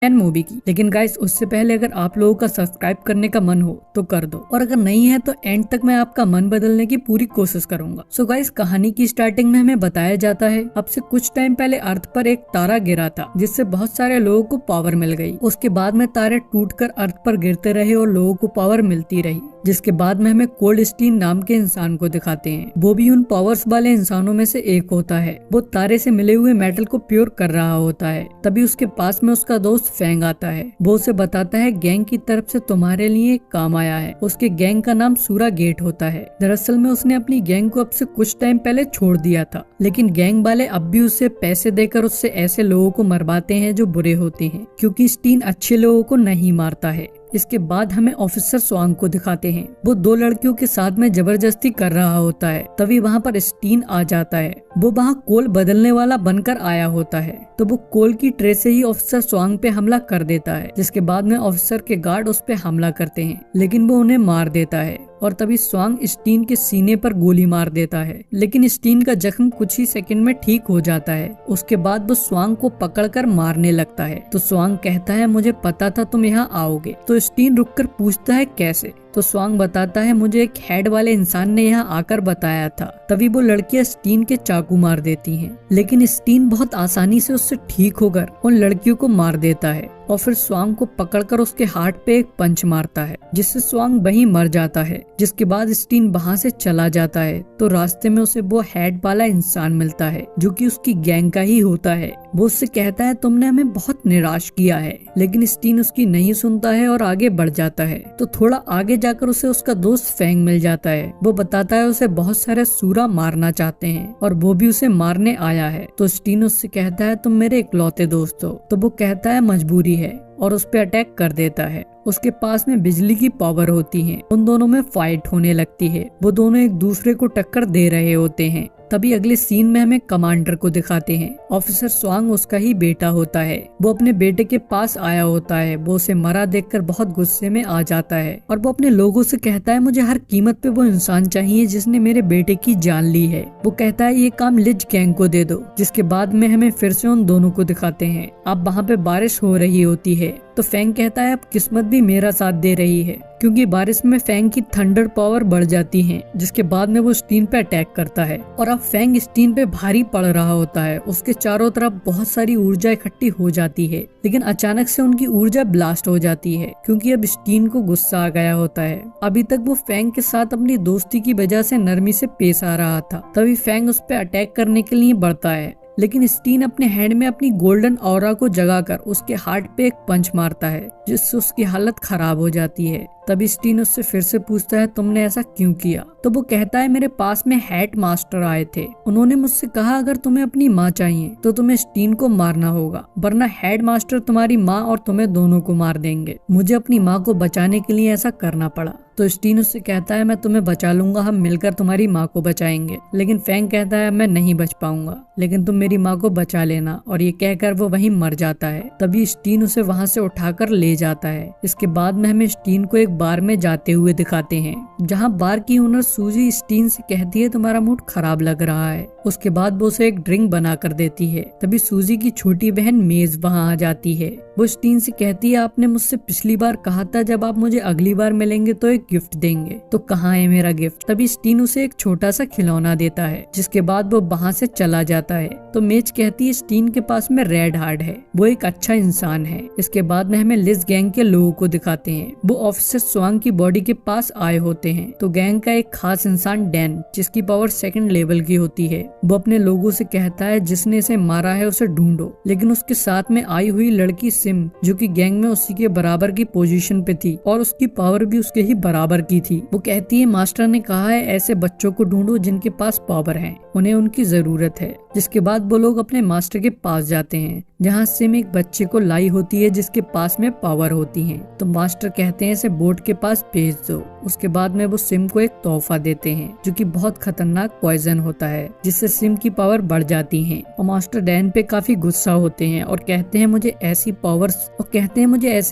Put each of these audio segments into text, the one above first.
Movie की। लेकिन guys उससे पहले अगर आप लोगों का सब्सक्राइब करने का मन हो तो कर दो, और अगर नहीं है तो एंड तक मैं आपका मन बदलने की पूरी कोशिश करूंगा। सो गाइस कहानी की स्टार्टिंग में हमें बताया जाता है अब से कुछ टाइम पहले अर्थ पर एक तारा गिरा था जिससे बहुत सारे लोगों को पावर मिल गई। उसके बाद में तारे टूटकर अर्थ पर गिरते रहे और लोगों को पावर मिलती रही, जिसके बाद में हमें कोल्ड स्टीन नाम के इंसान को दिखाते हैं। वो भी उन पावर्स वाले इंसानों में से एक होता है। वो तारे से मिले हुए मेटल को प्योर कर रहा होता है। तभी उसके पास में उसका दोस्त फैंग आता है। वो उसे बताता है गैंग की तरफ से तुम्हारे लिए एक काम आया है। उसके गैंग का नाम सूरा गेट होता है। दरअसल में उसने अपनी गैंग को अब से कुछ टाइम पहले छोड़ दिया था, लेकिन गैंग वाले अब भी उसे पैसे देकर उससे ऐसे लोगों को मरवाते हैं जो बुरे होते हैं, क्योंकि स्टीन अच्छे लोगों को नहीं मारता है। इसके बाद हमें ऑफिसर स्वांग को दिखाते हैं। वो दो लड़कियों के साथ में जबरदस्ती कर रहा होता है। तभी वहाँ पर स्टीन आ जाता है। वो वहाँ कोल बदलने वाला बनकर आया होता है, तो वो कोल की ट्रे से ही ऑफिसर स्वांग पे हमला कर देता है, जिसके बाद में ऑफिसर के गार्ड उस पे हमला करते हैं, लेकिन वो उन्हें मार देता है। और तभी स्वांग स्टीन के सीने पर गोली मार देता है, लेकिन स्टीन का जख्म कुछ ही सेकंड में ठीक हो जाता है। उसके बाद वो स्वांग को पकड़कर मारने लगता है। तो स्वांग कहता है मुझे पता था तुम यहाँ आओगे। तो स्टीन रुककर पूछता है कैसे। तो स्वांग बताता है मुझे एक हेड वाले इंसान ने यहाँ आकर बताया था। तभी वो लड़कियां स्टीन के चाकू मार देती हैं, लेकिन स्टीन बहुत आसानी से उससे ठीक होकर उन लड़कियों को मार देता है और फिर स्वांग को पकड़कर उसके हार्ट पे एक पंच मारता है, जिससे स्वांग वहीं मर जाता है। जिसके बाद स्टीन वहाँ से चला जाता है। तो रास्ते में उसे वो हेड वाला इंसान मिलता है जो कि उसकी गैंग का ही होता है। वो उससे कहता है तुमने हमें बहुत निराश किया है, लेकिन स्टीन उसकी नहीं सुनता है और आगे बढ़ जाता है। तो थोड़ा आगे जाकर उसे उसका दोस्त फैंग मिल जाता है। वो बताता है उसे बहुत सारे सूरा मारना चाहते हैं और वो भी उसे मारने आया है। तो स्टीन उससे कहता है तुम मेरे इकलौते दोस्त हो। तो वो कहता है मजबूरी है और उस पे अटैक कर देता है। उसके पास में बिजली की पावर होती है। उन दोनों में फाइट होने लगती है। वो दोनों एक दूसरे को टक्कर दे रहे होते हैं। तभी अगले सीन में हमें कमांडर को दिखाते हैं। ऑफिसर स्वांग उसका ही बेटा होता है। वो अपने बेटे के पास आया होता है। वो उसे मरा देखकर बहुत गुस्से में आ जाता है और वो अपने लोगों से कहता है मुझे हर कीमत पे वो इंसान चाहिए जिसने मेरे बेटे की जान ली है। वो कहता है ये काम लिज गैंग को दे दो। जिसके बाद में हमें फिर से उन दोनों को दिखाते हैं। अब वहाँ पे बारिश हो रही होती है। तो फैंग कहता है अब किस्मत भी मेरा साथ दे रही है, क्योंकि बारिश में फैंग की थंडर पावर बढ़ जाती है। जिसके बाद में वो स्टीन पे अटैक करता है और अब फैंग स्टीन पे भारी पड़ रहा होता है। उसके चारों तरफ बहुत सारी ऊर्जा इकट्ठी हो जाती है, लेकिन अचानक से उनकी ऊर्जा ब्लास्ट हो जाती है, क्योंकि अब स्टीन को गुस्सा आ गया होता है। अभी तक वो फैंग के साथ अपनी दोस्ती की वजह से नरमी से पेश आ रहा था। तभी फैंग उस पे अटैक करने के लिए बढ़ता है, लेकिन स्टीन अपने हैंड में अपनी गोल्डन ऑरा को जगाकर उसके हार्ट पे एक पंच मारता है, जिससे उसकी हालत खराब हो जाती है। तभी स्टीन उससे फिर से पूछता है तुमने ऐसा क्यों किया। तो वो कहता है मेरे पास में हेड मास्टर आए थे। उन्होंने मुझसे कहा अगर तुम्हें अपनी माँ चाहिए तो तुम्हें स्टीन को मारना होगा, वरना हेड मास्टर तुम्हारी माँ और तुम्हें दोनों को मार देंगे। मुझे अपनी माँ को बचाने के लिए ऐसा करना पड़ा। तो स्टीन उससे कहता है मैं तुम्हें बचा लूंगा, हम मिलकर तुम्हारी माँ को बचाएंगे। लेकिन फैंग कहता है मैं नहीं बच पाऊंगा, लेकिन तुम मेरी माँ को बचा लेना। और ये कहकर वो वहीं मर जाता है। तभी स्टीन उसे वहाँ से उठाकर ले जाता है। इसके बाद में हमें स्टीन को एक बार में जाते हुए दिखाते हैं, जहाँ बार की ओनर सूजी स्टीन से कहती है तुम्हारा मूड खराब लग रहा है। उसके बाद वो उसे एक ड्रिंक बना कर देती है। तभी सूजी की छोटी बहन मेज वहाँ आ जाती है। वो स्टीन से कहती है आपने मुझसे पिछली बार कहा था जब आप मुझे अगली बार मिलेंगे तो एक गिफ्ट देंगे, तो कहाँ है मेरा गिफ्ट। तभी स्टीन उसे एक छोटा सा खिलौना देता है, जिसके बाद वो वहाँ से चला जाता है। तो मेज कहती है स्टीन के पास में रेड हार्ट है, वो एक अच्छा इंसान है। इसके बाद में हमें लिज गैंग के लोगों को दिखाते हैं। वो ऑफिसर स्वांग की बॉडी के पास आए होते हैं। तो गैंग का एक खास इंसान डैन, जिसकी पावर 2nd लेवल की होती है, वो अपने लोगों से कहता है जिसने इसे मारा है उसे ढूंढो। लेकिन उसके साथ में आई हुई लड़की सिम, जो कि गैंग में उसी के बराबर की पोजीशन पे थी और उसकी पावर भी उसके ही बराबर की थी, वो कहती है मास्टर ने कहा है ऐसे बच्चों को ढूंढो जिनके पास पावर है, उन्हें उनकी जरूरत है। जिसके बाद वो लोग अपने मास्टर के पास जाते हैं, जहाँ सिम एक बच्चे को लाई होती है जिसके पास में पावर होती है। तो मास्टर कहते हैं इसे बोर्ड के पास भेज दो। उसके बाद में वो सिम को एक तोहफा देते हैं, जो कि बहुत खतरनाक पॉइजन होता है, जिससे जिससे सिम की पावर बढ़ जाती है। और मास्टर डैन पे काफी गुस्सा होते हैं और कहते हैं मुझे ऐसे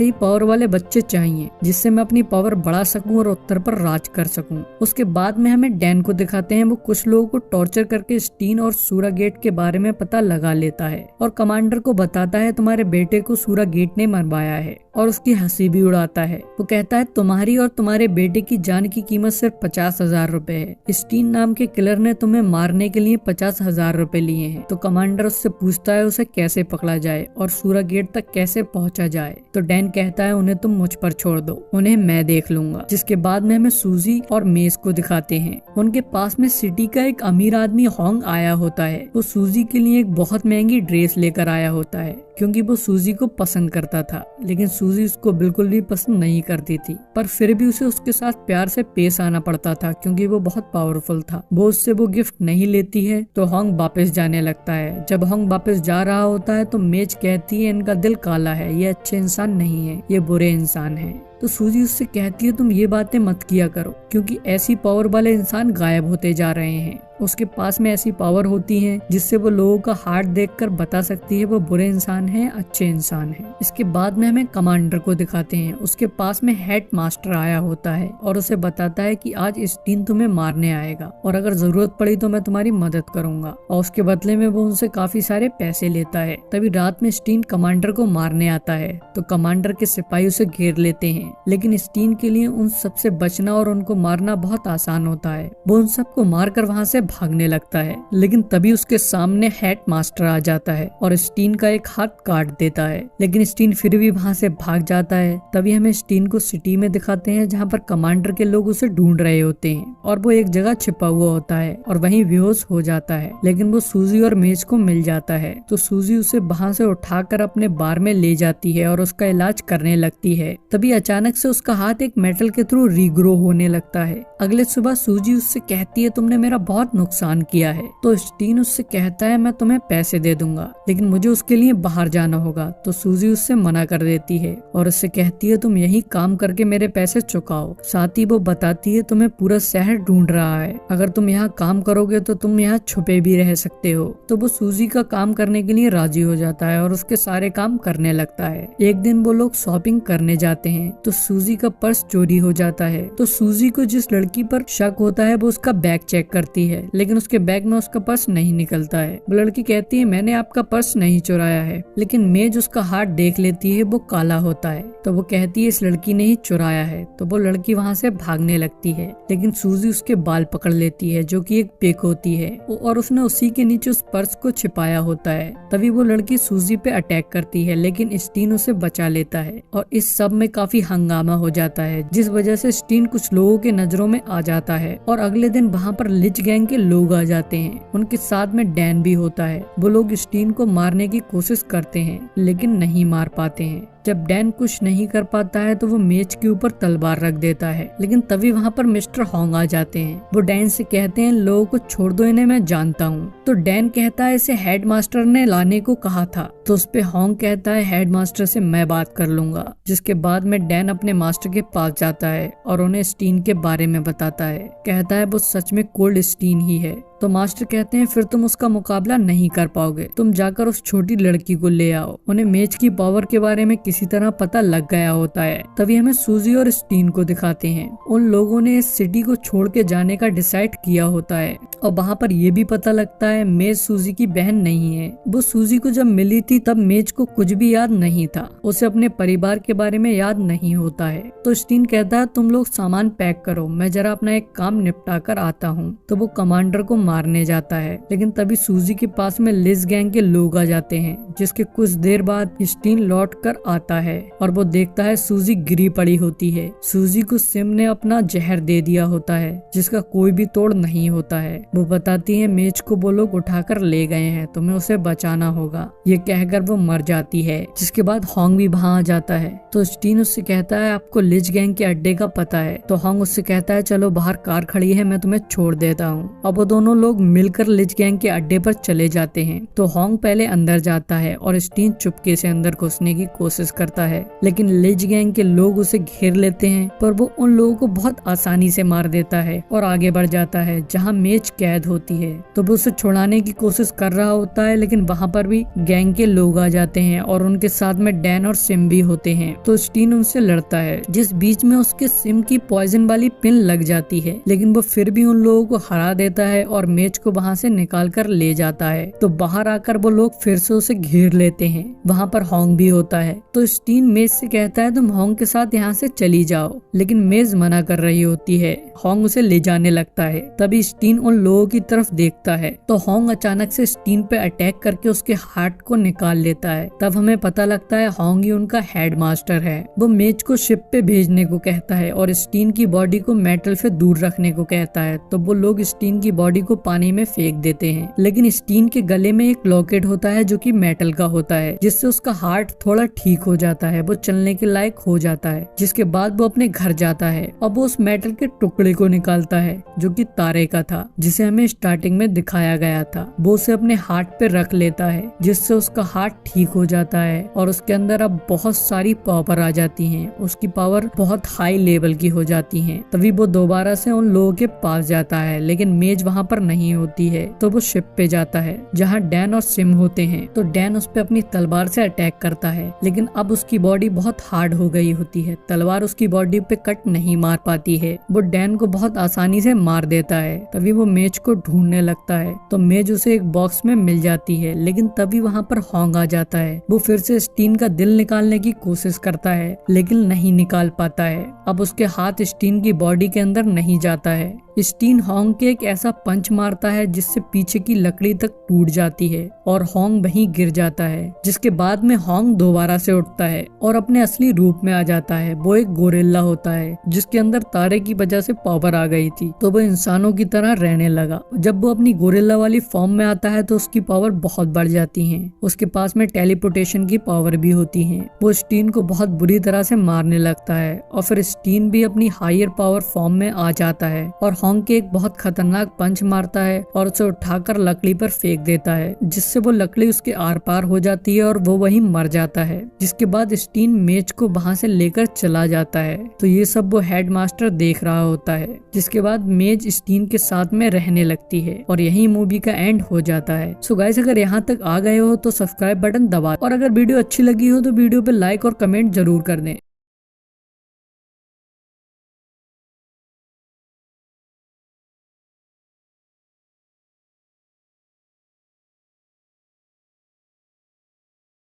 ही पावर वाले बच्चे चाहिए जिससे मैं अपनी पावर बढ़ा सकूं और उत्तर पर राज कर सकूं। उसके बाद में हमें डैन को दिखाते हैं, वो कुछ लोगों को टॉर्चर करके स्टीन और सूरा गेट के बारे में पता लगा लेता है और कमांडर को बताता है तुम्हारे बेटे को सूरा गेट ने मरवाया है और उसकी हंसी भी उड़ाता है। वो कहता है तुम्हारी और तुम्हारे बेटे की जान की कीमत सिर्फ 50,000 रुपए है। स्टीन नाम के किलर ने तुम्हें मारने के लिए 50,000 रुपए लिए हैं। तो कमांडर उससे पूछता है उसे कैसे पकड़ा जाए और सूरा गेट तक कैसे पहुंचा जाए। तो डैन कहता है उन्हें तुम मुझ पर छोड़ दो, उन्हें मैं देख लूंगा। जिसके बाद में हमें सूजी और मेस को दिखाते हैं। उनके पास में सिटी का एक अमीर आदमी होंग आया होता है। वो सूजी के लिए एक बहुत महंगी ड्रेस लेकर आया होता है क्योंकि वो सूजी को पसंद करता था, लेकिन सूजी उसको बिल्कुल भी पसंद नहीं करती थी। पर फिर भी उसे उसके साथ प्यार से पेश आना पड़ता था क्योंकि वो बहुत पावरफुल था। वो उससे वो गिफ्ट नहीं लेती है तो होंग वापस जाने लगता है। जब होंग वापस जा रहा होता है तो मेज कहती है इनका दिल काला है, ये अच्छे इंसान नहीं है, ये बुरे इंसान है। तो सूजी उससे कहती है तुम ये बातें मत किया करो क्योंकि ऐसी पावर वाले इंसान गायब होते जा रहे हैं। उसके पास में ऐसी पावर होती है जिससे वो लोगों का हार्ट देखकर बता सकती है वो बुरे इंसान हैं, अच्छे इंसान हैं। इसके बाद में हमें कमांडर को दिखाते हैं। उसके पास में हेड मास्टर आया होता है और उसे बताता है कि आज स्टीन तुम्हें मारने आएगा और अगर जरूरत पड़ी तो मैं तुम्हारी मदद करूंगा। और उसके बदले में वो उनसे काफी सारे पैसे लेता है। तभी रात में स्टीन कमांडर को मारने आता है तो कमांडर के सिपाही उसे घेर लेते हैं, लेकिन स्टीन के लिए उन सबसे बचना और उनको मारना बहुत आसान होता है। वो उन सबको मारकर वहाँ से भागने लगता है, लेकिन तभी उसके सामने हेड मास्टर आ जाता है और स्टीन का एक हाथ काट देता है, लेकिन स्टीन फिर भी वहाँ से भाग जाता है। तभी हमें स्टीन को सिटी में दिखाते हैं जहाँ पर कमांडर के लोग उसे ढूंढ रहे होते हैं और वो एक जगह छिपा हुआ होता है और वहीं बेहोश हो जाता है, लेकिन वो सूजी और मेज को मिल जाता है। तो सूजी उसे वहाँ से उठाकर अपने बार में ले जाती है और उसका इलाज करने लगती है। तभी अचानक से उसका हाथ एक मेटल के थ्रू रीग्रो होने लगता है। अगले सुबह सूजी उससे कहती है तुमने मेरा बहुत नुकसान किया है। तो स्टीन उससे कहता है मैं तुम्हें पैसे दे दूंगा, लेकिन मुझे उसके लिए बाहर जाना होगा। तो सूजी उससे मना कर देती है और उससे कहती है तुम यही काम करके मेरे पैसे चुकाओ। साथ ही वो बताती है तुम्हें पूरा शहर ढूंढ रहा है, अगर तुम यहाँ काम करोगे तो तुम यहाँ छुपे भी रह सकते हो। तो वो सूजी का काम करने के लिए राजी हो जाता है और उसके सारे काम करने लगता है। एक दिन वो लोग शॉपिंग करने जाते हैं तो सूजी का पर्स चोरी हो जाता है। तो सूजी को जिस लड़की पर शक होता है वो उसका बैग चेक करती है, लेकिन उसके बैग में उसका पर्स नहीं निकलता है। वो लड़की कहती है मैंने आपका पर्स नहीं चुराया है, लेकिन मेज उसका हाथ देख लेती है, वो काला होता है। तो वो कहती है इस लड़की ने ही चुराया है। तो वो लड़की वहाँ से भागने लगती है, लेकिन सूजी उसके बाल पकड़ लेती है जो कि एक पिक होती है और उसने उसी के नीचे उस पर्स को छिपाया होता है। तभी वो लड़की सूजी पे अटैक करती है, लेकिन स्टीन उसे बचा लेता है और इस सब में काफी हंगामा हो जाता है, जिस वजह से स्टीन कुछ लोगों के नजरों में आ जाता है। और अगले दिन वहाँ पर लिच गैंग के लोग आ जाते हैं, उनके साथ में डैन भी होता है। वो लोग स्टीन को मारने की कोशिश करते हैं लेकिन नहीं मार पाते हैं। जब डैन कुछ नहीं कर पाता है तो वो मेज के ऊपर तलवार रख देता है, लेकिन तभी वहाँ पर मिस्टर होंग आ जाते हैं। वो डैन से कहते हैं लोगों को छोड़ दो, इन्हें मैं जानता हूँ। तो डैन कहता है इसे हेड मास्टर ने लाने को कहा था। तो उस पे होंग कहता है हेड मास्टर से मैं बात कर लूंगा। जिसके बाद में डैन अपने मास्टर के पास जाता है और उन्हें स्टीन के बारे में बताता है। कहता है वो सच में कोल्ड स्टीन ही है। तो मास्टर कहते हैं फिर तुम उसका मुकाबला नहीं कर पाओगे, तुम जाकर उस छोटी लड़की को ले आओ। उन्हें मेज की पावर के बारे में किसी तरह पता लग गया होता है। तभी हमें सूजी और स्टीन को दिखाते हैं। उन लोगों ने इस सिटी को छोड़ के जाने का डिसाइड किया होता है और वहाँ पर यह भी पता लगता है मेज सूजी की बहन नहीं है। वो सूजी को जब मिली थी तब मेज को कुछ भी याद नहीं था, उसे अपने परिवार के बारे में याद नहीं होता है। तो स्टीन कहता है तुम लोग सामान पैक करो, मैं जरा अपना एक काम निपटा कर आता हूँ। तो वो कमांडर को मारने जाता है, लेकिन तभी सूजी के पास में लिज गैंग के लोग आ जाते हैं। जिसके कुछ देर बाद स्टीन लौट कर आता है और वो देखता है सूजी गिरी पड़ी होती है। सूजी को सिम ने अपना जहर दे दिया होता है जिसका कोई भी तोड़ नहीं होता है। वो बताती है मेज को वो लोग उठाकर ले गए हैं, तुम्हें उसे बचाना होगा। ये कह कहकर वो मर जाती है। जिसके बाद होंग भी वहाँ आ जाता है। तो स्टीन उससे कहता है आपको लिच गैंग के अड्डे का पता है। तो होंग उससे कहता है चलो बाहर कार खड़ी है, मैं तुम्हें छोड़ देता हूँ। अब वो दोनों लोग मिलकर लिच गैंग के अड्डे पर चले जाते हैं। तो होंग पहले अंदर जाता है और स्टीन चुपके से अंदर घुसने की कोशिश करता है, लेकिन लिच गैंग के लोग उसे घेर लेते हैं, पर वो उन लोगों को बहुत आसानी से मार देता है और आगे बढ़ जाता है जहाँ मेज कैद होती है। तो वो उसे छुड़ाने की कोशिश कर रहा होता है, लेकिन वहाँ पर भी गैंग के लोग आ जाते हैं और उनके साथ में डैन और सिम भी होते हैं। तो स्टीन उनसे लड़ता है, जिस बीच में उसके सिम की पॉइजन वाली पिन लग जाती है, लेकिन वो फिर भी उन लोगों को हरा देता है और मेज को वहाँ से निकाल कर ले जाता है। तो बाहर आकर वो लोग फिर से उसे घेर लेते हैं। वहाँ पर होंग भी होता है। तो स्टीन मेज से कहता है तुम होंग के साथ यहाँ से चली जाओ, लेकिन मेज मना कर रही होती है। होंग उसे ले जाने लगता है। तभी स्टीन उन लोगों की तरफ देखता है तो होंग अचानक से स्टीन पे अटैक करके उसके हार्ट को निकाल लेता है। तब हमें पता लगता है होंग ही उनका हेड मास्टर है। वो मेज को शिप पे भेजने को कहता है और स्टीन की बॉडी को मेटल से दूर रखने को कहता है। तो वो लोग स्टीन की बॉडी को पानी में फेंक देते हैं, लेकिन स्टीन के गले में एक लॉकेट होता है जो कि मेटल का होता है, जिससे उसका हार्ट थोड़ा ठीक हो जाता है, वो चलने के लायक हो जाता है। जिसके बाद वो अपने घर जाता है और वो उस मेटल के टुकड़े को निकालता है जो कि तारे का था, जिसे हमें स्टार्टिंग में दिखाया गया था। वो उसे अपने हार्ट पे रख लेता है, जिससे उसका हार्ट ठीक हो जाता है और उसके अंदर अब बहुत सारी पावर आ जाती हैं। उसकी पावर बहुत हाई लेवल की हो जाती है। तभी वो दोबारा से उन लोगों के पास जाता है, लेकिन मेज वहाँ पर नहीं होती है। तो वो शिप पे जाता है जहाँ डैन और सिम होते हैं। तो डैन उस पे अपनी तलवार से अटैक करता है, लेकिन अब उसकी बॉडी बहुत हार्ड हो गई होती है। तलवार उसकी बॉडी पे कट नहीं मार पाती है। वो डैन को बहुत आसानी से मार देता है। तभी वो मेज को ढूंढने लगता है तो मेज उसे एक बॉक्स में मिल जाती है, लेकिन तभी वहाँ पर होंग आ जाता है। वो फिर से स्टीन का दिल निकालने की कोशिश करता है, लेकिन नहीं निकाल पाता है। अब उसके हाथ स्टीन की बॉडी के अंदर नहीं जाता है। स्टीन होंग के एक ऐसा पंच मारता है जिससे पीछे की लकड़ी तक टूट जाती है और होंग वहीं गिर जाता है। जिसके बाद में होंग दोबारा से उठता है और अपने असली रूप में आ जाता है। वो एक गोरिल्ला होता है जिसके अंदर तारे की वजह से पावर आ गई थी, तो वो इंसानों की तरह रहने लगा। जब वो अपनी गोरिल्ला वाली फॉर्म में आता है तो उसकी पावर बहुत बढ़ जाती है। उसके पास में टेलीपोर्टेशन की पावर भी होती है। वो स्टीन को बहुत बुरी तरह से मारने लगता है और फिर स्टीन भी अपनी हायर पावर फॉर्म में आ जाता है और होंग के एक बहुत खतरनाक पंच मारता है और उसे उठाकर लकड़ी पर फेंक देता है, जिससे वो लकड़ी उसके आर पार हो जाती है और वो वहीं मर जाता है। जिसके बाद स्टीन मेज को वहां से लेकर चला जाता है। तो ये सब वो हेड मास्टर देख रहा होता है। जिसके बाद मेज स्टीन के साथ में रहने लगती है और यही मूवी का एंड हो जाता है। सो गाइस, अगर यहाँ तक आ गए हो तो सब्सक्राइब बटन दबा और अगर वीडियो अच्छी लगी हो तो वीडियो पे लाइक और कमेंट जरूर कर दें।